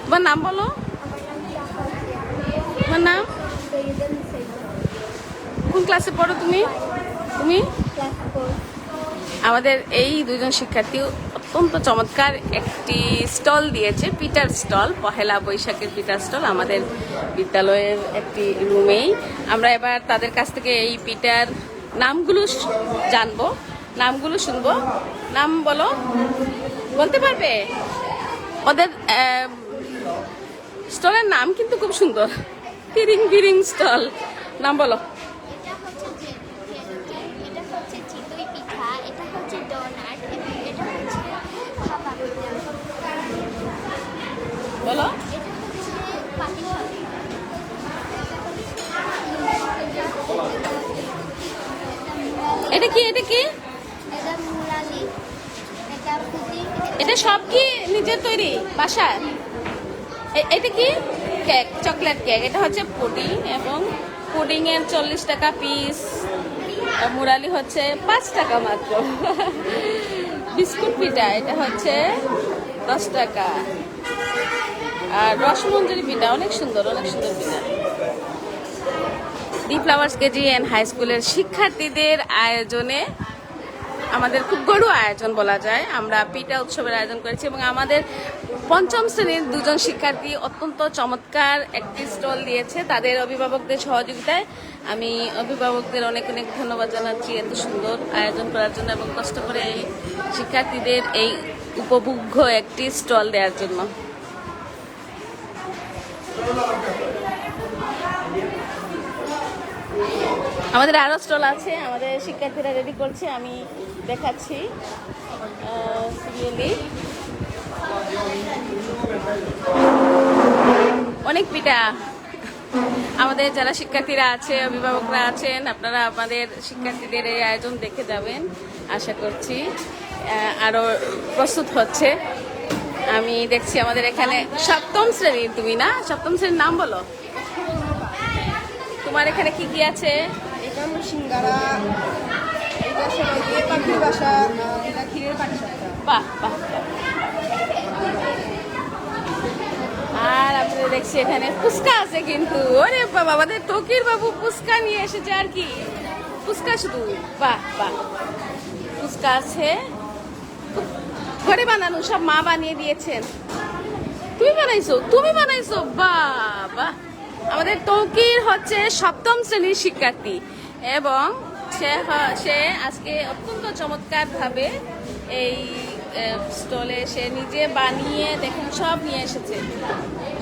তোমার নাম বলো। তোমার নাম? কোন ক্লাসে পড়ো তুমি? তুমি আমাদের এই দুজন শিক্ষার্থী অত্যন্ত চমৎকার একটি স্টল দিয়েছে, পিঠার স্টল, পহেলা বৈশাখের পিঠার স্টল আমাদের বিদ্যালয়ের একটি রুমেই। আমরা এবার তাদের কাছ থেকে এই পিঠার নামগুলো জানবো, নামগুলো শুনবো। নাম বলো, বলতে পারবে? ওদের স্টলের নাম কিন্তু খুব সুন্দর, তিরিং বিরিং স্টল। নাম বলো। বলো। এটা কি? এটা কি? এটা সব কি নিজের তৈরি বাসায়? এটা কি? Cake, chocolate cake. এটা হচ্ছে পুডিং, এবং পুডিং এর 40 টাকা পিস, মুরালি হচ্ছে 5 টাকা মাত্র। বিস্কুট পিঠা এটা হচ্ছে 10 টাকা। আর রসমঞ্জরি পিঠা অনেক সুন্দর, অনেক সুন্দর পিঠা। দি ফ্লাওয়ার্স কেজি অ্যান্ড হাই স্কুলের শিক্ষার্থীদের আয়োজনে আমাদের খুব গড়ুয়া আয়োজন বলা যায়। আমরা পিঠা উৎসবের আয়োজন করেছি এবং আমাদের 5ম শ্রেণীর দুজন শিক্ষার্থী অত্যন্ত চমৎকার একটি স্টল দিয়েছে তাদের অভিভাবকদের সহযোগিতায়। আমি অভিভাবকদের অনেক অনেক ধন্যবাদ জানাচ্ছি এত সুন্দর আয়োজন করার জন্য এবং কষ্ট করে এই শিক্ষার্থীদের এই উপভোগ্য একটি স্টল দেওয়ার জন্য। আমাদের আরো স্টল আছে, আমাদের শিক্ষার্থীরা রেডি করছে, আমি দেখাচ্ছি। অনেক পিঠা। আমাদের যারা শিক্ষার্থীরা আছে, অভিভাবকরা আছেন, আপনারা আমাদের শিক্ষার্থীদের এই আয়োজন দেখে যাবেন আশা করছি। আরো প্রস্তুত হচ্ছে। আমি দেখছি আমাদের এখানে 7ম শ্রেণীর, তুমি না? 7ম শ্রেণীর নাম বলো। তোমার এখানে কি কি আছে? এটা হলো সিঙ্গারা, এটা সবাই পাখির বাসা, এটা ক্ষীরের পাটিসাপটা। বাহ বাহ। আর আপনারা দেখছি এখানে ফুচকা আছে কিন্তু। ওরে বাবা, আমাদের তকির বাবু ফুচকা নিয়ে এসেছে। আর কি ফুচকা শুধু? বাহ বাহ। ফুচকা আছে, ঘরে বানানো, সব মা বানিয়ে দিয়েছেন। তুমি বানাইছো? তুমি বানাইছো? বাহ বাহ। আমাদের তৌকির হচ্ছে 7ম শ্রেণীর শিক্ষার্থী এবং সে আজকে অত্যন্ত চমৎকার ভাবে এই স্টলে সে নিজে বানিয়ে দেখুন সব নিয়ে এসেছে,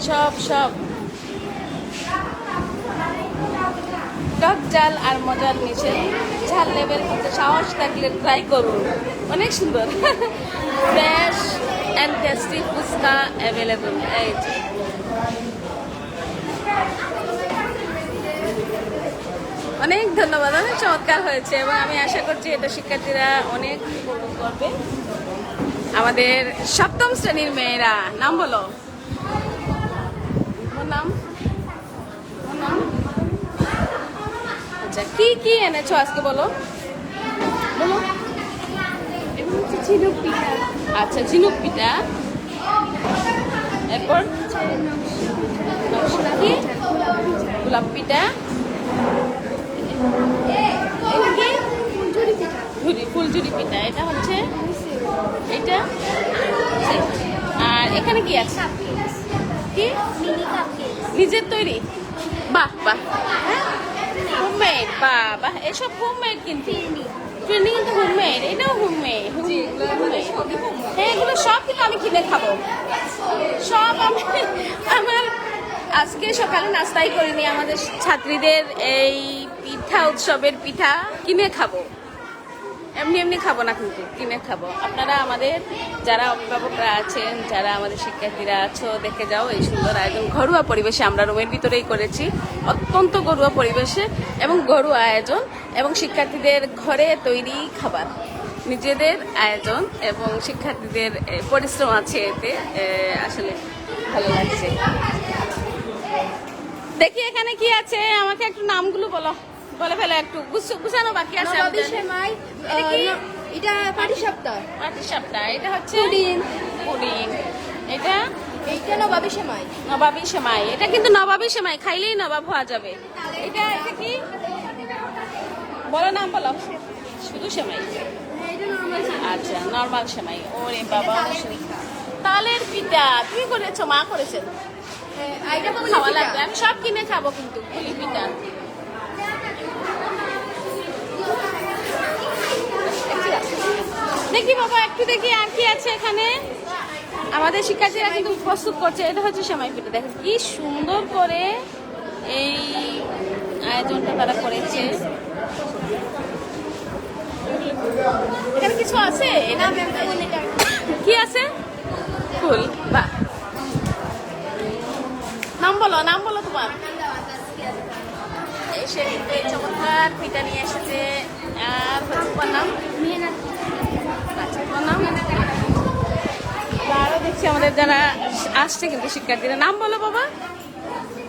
সব সব টক ঝাল আর মজার মিশে ঝাল লেভেল হচ্ছে, সাহস থাকলে ট্রাই করুন। অনেক সুন্দর। Fresh and tasty fuchka available. এই যে অনেক ধন্যবাদ, অনেক চমৎকার হয়েছে এবং আমি আশা করছি এটা শিক্ষার্থীরা অনেক উপভোগ করবে। আমাদের 7ম শ্রেণীর মেয়েরা। নাম বলো। নাম? আচ্ছা, কি কি এনেছো আজকে বলো, বলো। ঝিনুক পিঠা। আচ্ছা, ঝিনুক পিঠা। এরপর কি? গোলাপ পিঠা। ফুলঝুরি পিঠা। এটা হচ্ছে এটা। আর এখানে কি আছে? কি? নিজের তৈরি? বাহ বাহ। হোমমেড। বাহ বাহ। এসব হোমমেড কিন্তু। ফিরনি কিন্তু হোমমেড। এটাও হোমমেড। হ্যাঁ, এগুলো সব কিন্তু আমি কিনে খাবো। সব আমি আমার আজকে সকালে নাস্তাই করিনি। আমাদের ছাত্রীদের এই পিঠা উৎসবের পিঠা কিনে খাবো, এমনি এমনি খাবো না, কিন্তু কিনে খাবো। আপনারা আমাদের যারা অভিভাবকরা আছেন, যারা আমাদের শিক্ষার্থীরা আছো, দেখে যাও এই সুন্দর আয়োজন। ঘরোয়া পরিবেশে আমরা রুমের ভিতরেই করেছি, অত্যন্ত ঘরোয়া পরিবেশে এবং ঘরোয়া আয়োজন এবং শিক্ষার্থীদের ঘরে তৈরি খাবার, নিজেদের আয়োজন এবং শিক্ষার্থীদের পরিশ্রম আছে এতে। আসলে ভালো লাগছে। দেখি এখানে কি আছে, আমাকে একটু নামগুলো বলো, বলে ফেলো একটু। গুছানো বাকি আছে। এটা পাটিসাপটা। পাটিসাপটা। এটা হচ্ছে পুডিং। এটা এইটা নবাবী সেমাই। নবাবী সেমাই, এটা কিন্তু নবাবী সেমাই, খাইলেই নবাব হওয়া যাবে। এটা এটা কি বলো, নাম বলো। শুধু সেমাই? আচ্ছা, নর্মাল সেমাই। ওরে বাবা, তালের পিঠা তুমি করেছো? মা করেছেন? খাওয়া লাগবে, আমি সব কিনে খাবো কিন্তু। পুলি পিঠা দেখি বাবা, একটু দেখি আর কি আছে এখানে। আমাদের শিক্ষার্থীরা কিন্তু প্রস্তুত করছে। এটা হচ্ছে সেমাই পিঠা, দেখেন কি সুন্দর করে এই আয়োজনটা তারা করেছে। এখানে কিছু আছে? কি আছে? ফুল। বাহ, নাম বলো, নাম বলো তোমার। এসে কিন্তু এই চমৎকার পিঠা নিয়ে এসেছে। আর হচ্ছে তোমার নাম? আচ্ছা, তোমার নাম? আরো দেখছি আমাদের যারা আসছে কিন্তু শিক্ষার্থীরা। নাম বলো বাবা।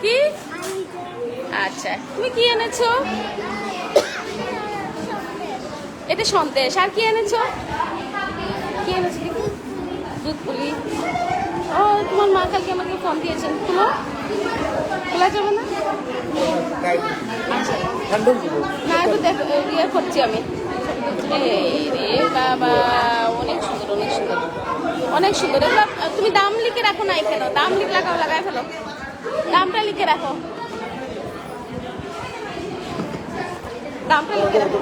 কি? আচ্ছা, তুমি কি এনেছো? এটা সন্দেশ। আর কি এনেছো? কি এনেছো? দুধ পুলি। ও, তোমার মা কালকে আমাকে ফোন দিয়েছেন। খুলো, খোলা যাবে না? আচ্ছা, না একটু দেখো, ইয়ে করছি আমি। এই রে বাবা, অনেক সুন্দর, অনেক সুন্দর, অনেক সুন্দর। এগুলো তুমি দাম লিখে রাখো না এখানে, দাম লিখে লাগাও, লাগাই ফেলো, দামটা লিখে রাখো, দামটা লিখে রাখো।